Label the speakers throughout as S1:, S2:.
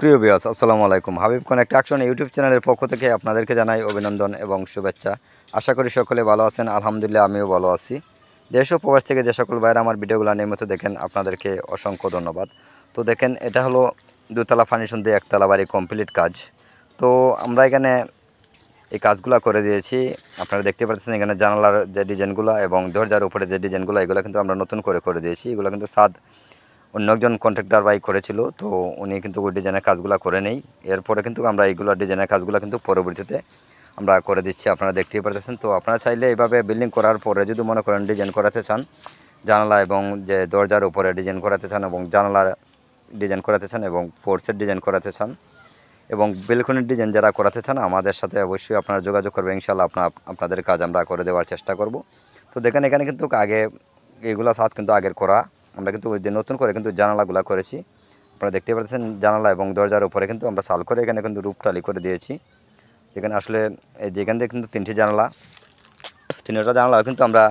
S1: প্রিয় ভিউয়ার্স আসসালামু আলাইকুম। হাবিব কনস্ট্রাকশন ইউটিউব চ্যানেলের পক্ষ থেকে আপনাদেরকে জানাই অভিনন্দন এবং শুভেচ্ছা। আশা করি সকলে ভালো আছেন। আলহামদুলিল্লাহ আমিও ভালো আছি। দেশ ও প্রবাস থেকে যে সকল ভাইরা আমার ভিডিওগুলো নিয়মিত দেখেন আপনাদেরকে অসংখ্য ধন্যবাদ। তো দেখেন এটা হলো দুতলা ফাউন্ডেশন দিয়ে একতলা বাড়ি কমপ্লিট কাজ। তো আমরা এখানে এই কাজগুলো করে দিয়েছি। আপনারা দেখতে পাচ্ছেন এখানে জানালার যে ডিজাইনগুলো এবং দরজার উপরে যে ডিজাইনগুলো এগুলো কিন্তু আমরা নতুন করে দিয়েছি। এগুলো কিন্তু ছাদ অন্য একজন কন্ট্রাক্টর ভাই করেছিল, তো উনি কিন্তু ওই ডিজাইনের কাজগুলো করে নেই। এরপরে কিন্তু আমরা এইগুলো ডিজাইনের কাজগুলো কিন্তু পরবর্তীতে আমরা করে দিচ্ছি, আপনারা দেখতেই পারতেছেন। তো আপনারা চাইলে এইভাবে বিল্ডিং করার পরে যদি মনে করেন ডিজাইন করাতে চান, জানালা এবং যে দরজার উপরে ডিজাইন করাতে চান এবং জানালার ডিজাইন করাতে চান এবং ফোর্সের ডিজাইন করাতে চান এবং বেলকনির ডিজাইন যারা করাতে চান আমাদের সাথে অবশ্যই আপনারা যোগাযোগ করবেন। ইনশাআল্লাহ আপনাদের কাজ আমরা করে দেওয়ার চেষ্টা করব। তো দেখেন এখানে কিন্তু আগে এগুলো ছাদ কিন্তু আগের করা, আমরা কিন্তু ওই যে নতুন করে কিন্তু জানালাগুলো করেছি। আপনারা দেখতে পাচ্ছেন জানালা এবং দরজার উপরে কিন্তু আমরা সাল করে এখানে কিন্তু রূপটালি করে দিয়েছি। এখানে আসলে এই যেখান থেকে কিন্তু তিনটা জানালা কিন্তু আমরা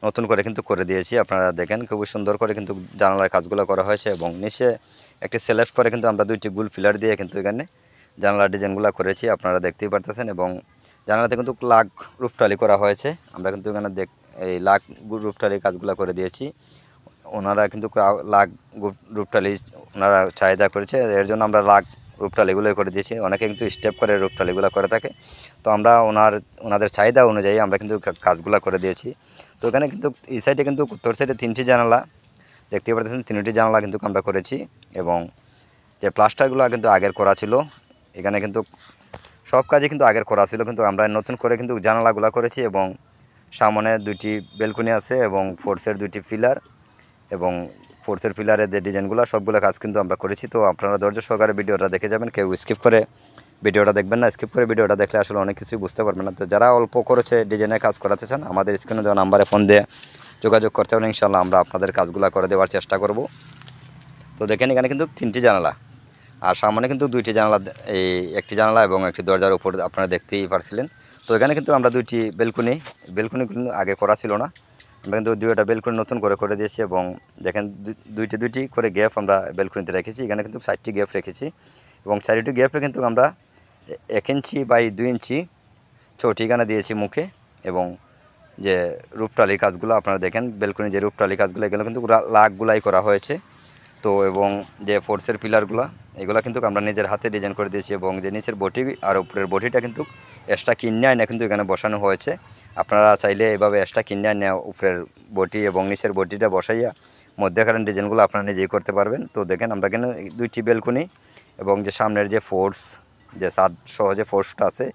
S1: নতুন করে কিন্তু করে দিয়েছি। আপনারা দেখেন খুবই সুন্দর করে কিন্তু জানালার কাজগুলো করা হয়েছে এবং নিচে একটি স্ল্যাব করে কিন্তু আমরা দুইটি গুল পিলার দিয়ে কিন্তু এখানে জানালার ডিজাইনগুলো করেছি, আপনারা দেখতেই পারতেছেন। এবং জানালাতে কিন্তু লাখ রূপটালি করা হয়েছে। আমরা কিন্তু এখানে এই লাখ রূপটালি কাজগুলো করে দিয়েছি। ওনারা কিন্তু লাখ রূপটালি ওনারা চাহিদা করেছে, এর জন্য আমরা লাখ রূপটালিগুলোই করে দিয়েছি। অনেকে কিন্তু স্টেপ করে রূপটালিগুলো করে থাকে, তো আমরা ওনাদের চাহিদা অনুযায়ী আমরা কিন্তু কাজগুলো করে দিয়েছি। তো এখানে কিন্তু এই সাইডে কিন্তু উত্তর সাইডে তিনটি জানালা দেখতে পাচ্ছেন, তিনটি জানালা কিন্তু আমরা করেছি এবং যে প্লাস্টারগুলো কিন্তু আগের করা ছিল, এখানে কিন্তু সব কাজই কিন্তু আগের করা ছিল, কিন্তু আমরা নতুন করে কিন্তু জানালাগুলো করেছি এবং সামনে দুইটি বেলকনি আছে এবং ফোর্সের দুইটি পিলার এবং ফোর্সের পিলারের যে ডিজাইনগুলো সবগুলো কাজ কিন্তু আমরা করেছি। তো আপনারা ধৈর্য সহকারে ভিডিওটা দেখে যাবেন, কেউ স্কিপ করে ভিডিওটা দেখবেন না। স্কিপ করে ভিডিওটা দেখলে আসলে অনেক কিছুই বুঝতে পারবেন না। তো যারা অল্প করেছে ডিজাইনের কাজ করাতে চান আমাদের স্ক্রিনে দেওয়া নাম্বারে ফোন দিয়ে যোগাযোগ করতে হবে, ইনশাআল্লাহ আমরা আপনাদের কাজগুলো করে দেওয়ার চেষ্টা করব। তো দেখেন এখানে কিন্তু তিনটি জানালা আর সামনে কিন্তু দুইটি জানালা, এই একটি জানালা এবং একটি দরজার উপর আপনারা দেখতেই পারছিলেন। তো এখানে কিন্তু আমরা দুইটি বেলকনি কিন্তু আগে করা ছিল না, আমরা কিন্তু দুইটা বেলকনি নতুন করে দিয়েছি এবং দেখেন দুইটি করে গ্যাপ আমরা বেলকনিতে রেখেছি। এখানে কিন্তু 4টি গ্যাপ রেখেছি এবং 4টি গ্যাপে কিন্তু আমরা 1 ইঞ্চি বাই 2 ইঞ্চি চৌটি এখানে দিয়েছি মুখে। এবং যে রূপটালির কাজগুলো আপনারা দেখেন, বেলকনি যে রূপটালির কাজগুলো এগুলো কিন্তু লাখগুলাই করা হয়েছে। তো এবং যে ফোর্সের পিলারগুলো এগুলো কিন্তু আমরা নিজের হাতে ডিজাইন করে দিয়েছি এবং যে নিচের বটি আর উপরের বটিটা কিন্তু এক্সট্রা কিনে আনে কিন্তু এখানে বসানো হয়েছে। আপনারা চাইলে এভাবে এক্সট্রা কিনে আনে উপরের বটি এবং নিচের বটিটা বসাইয়া মধ্যেখানে ডিজাইনগুলো আপনারা নিজেই করতে পারবেন। তো দেখেন আমরা এখানে দুইটি বেলকনি এবং যে সামনের যে ফোর্স যে ছাদ সহ যে ফোর্সটা আছে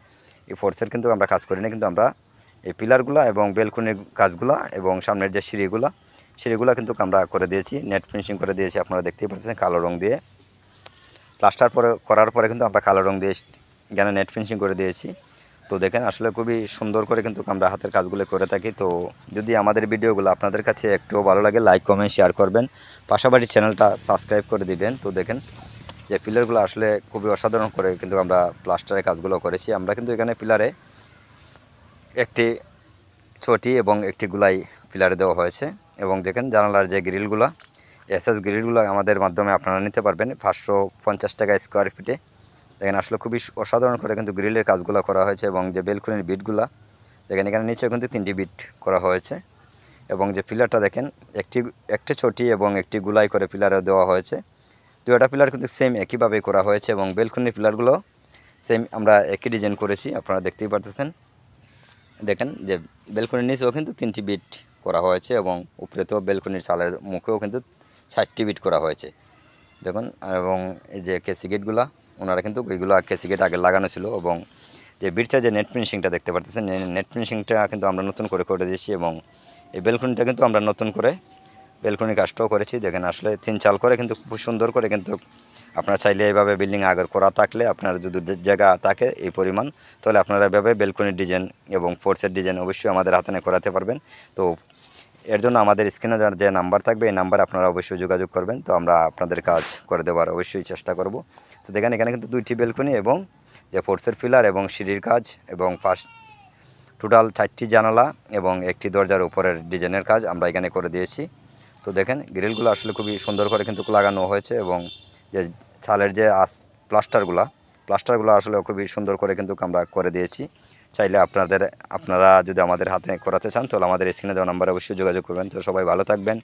S1: এই ফোর্সের কিন্তু আমরা কাজ করি না, কিন্তু আমরা এই পিলারগুলো এবং বেলকনির কাজগুলো এবং সামনের যে সিঁড়িগুলো কিন্তু আমরা করে দিয়েছি, নেট ফিনিশিং করে দিয়েছি। আপনারা দেখতেই পাচ্ছেন কালো রং দিয়ে প্লাস্টার করার পরে কিন্তু আমরা কালো রং দিয়ে এখানে নেট ফিনিশিং করে দিয়েছি। তো দেখেন আসলে খুবই সুন্দর করে কিন্তু আমরা হাতের কাজগুলো করে থাকি। তো যদি আমাদের ভিডিওগুলো আপনাদের কাছে একটুও ভালো লাগে লাইক কমেন্ট শেয়ার করবেন, পাশাপাশি চ্যানেলটা সাবস্ক্রাইব করে দিবেন। তো দেখেন যে পিলারগুলো আসলে খুবই অসাধারণ করে কিন্তু আমরা প্লাস্টারের কাজগুলো করেছি। আমরা কিন্তু এখানে পিলারে একটি ছোটি এবং একটি গুলাই পিলারে দেওয়া হয়েছে এবং দেখেন জানালার যে গ্রিলগুলো এসএস গ্রিলগুলো আমাদের মাধ্যমে আপনারা নিতে পারবেন 550 টাকা স্কোয়ার ফিটে। দেখেন আসলে খুবই অসাধারণ করে কিন্তু গ্রিলের কাজগুলো করা হয়েছে এবং যে বেলকনির বিটগুলো দেখেন এখানে নিচেও কিন্তু 3টি বিট করা হয়েছে এবং যে পিলারটা দেখেন একটি ছোটি এবং একটি গুলাই করে পিলারে দেওয়া হয়েছে। দুটো পিলার কিন্তু সেম একইভাবে করা হয়েছে এবং বেলকনির পিলারগুলো সেম আমরা একই ডিজাইন করেছি, আপনারা দেখতেই পারতেছেন। দেখেন যে বেলকনির নিচেও কিন্তু 3টি বিট করা হয়েছে এবং উপরে তো বেলকনির চালের মুখেও কিন্তু 4টি বিট করা হয়েছে দেখুন। এবং এই যে কেসি গেটগুলো ওনারা কিন্তু ওইগুলো কেসি গেট আগে লাগানো ছিল এবং যে বিটটা যে নেট ফিনিশিংটা দেখতে পাচ্ছেন নেট ফিনিশিংটা কিন্তু আমরা নতুন করে দিয়েছি এবং এই বেলকনিটা কিন্তু আমরা নতুন করে বেলকনি কাজটাও করেছি। দেখেন আসলে 3 চাল করে কিন্তু খুব সুন্দর করে কিন্তু আপনারা চাইলে এইভাবে বিল্ডিং আগের করা থাকলে আপনার যদি জায়গা থাকে এই পরিমাণ, তাহলে আপনারা এভাবে বেলকনির ডিজাইন এবং ফোর্সের ডিজাইন অবশ্যই আমাদের হাতে করাতে পারবেন। তো এর জন্য আমাদের স্ক্রিনে যে নাম্বার থাকবে এই নাম্বারে আপনারা অবশ্যই যোগাযোগ করবেন, তো আমরা আপনাদের কাজ করে দেওয়ার অবশ্যই চেষ্টা করব। তো দেখেন এখানে কিন্তু 2টি বেলকনি এবং যে ফোর্সের পিলার এবং সিঁড়ির কাজ এবং টোটাল 4টি জানালা এবং একটি দরজার উপরের ডিজাইনের কাজ আমরা এখানে করে দিয়েছি। তো দেখেন গ্রিলগুলো আসলে খুবই সুন্দর করে কিন্তু লাগানো হয়েছে এবং যে ছালের যে প্লাস্টারগুলো আসলে খুবই সুন্দর করে কিন্তু আমরা করে দিয়েছি। চাইলে আপনারা যদি আমাদের হাতে করাতে চান তাহলে আমাদের স্ক্রিনে দেওয়া নাম্বারে অবশ্যই যোগাযোগ করবেন। তো সবাই ভালো থাকবেন।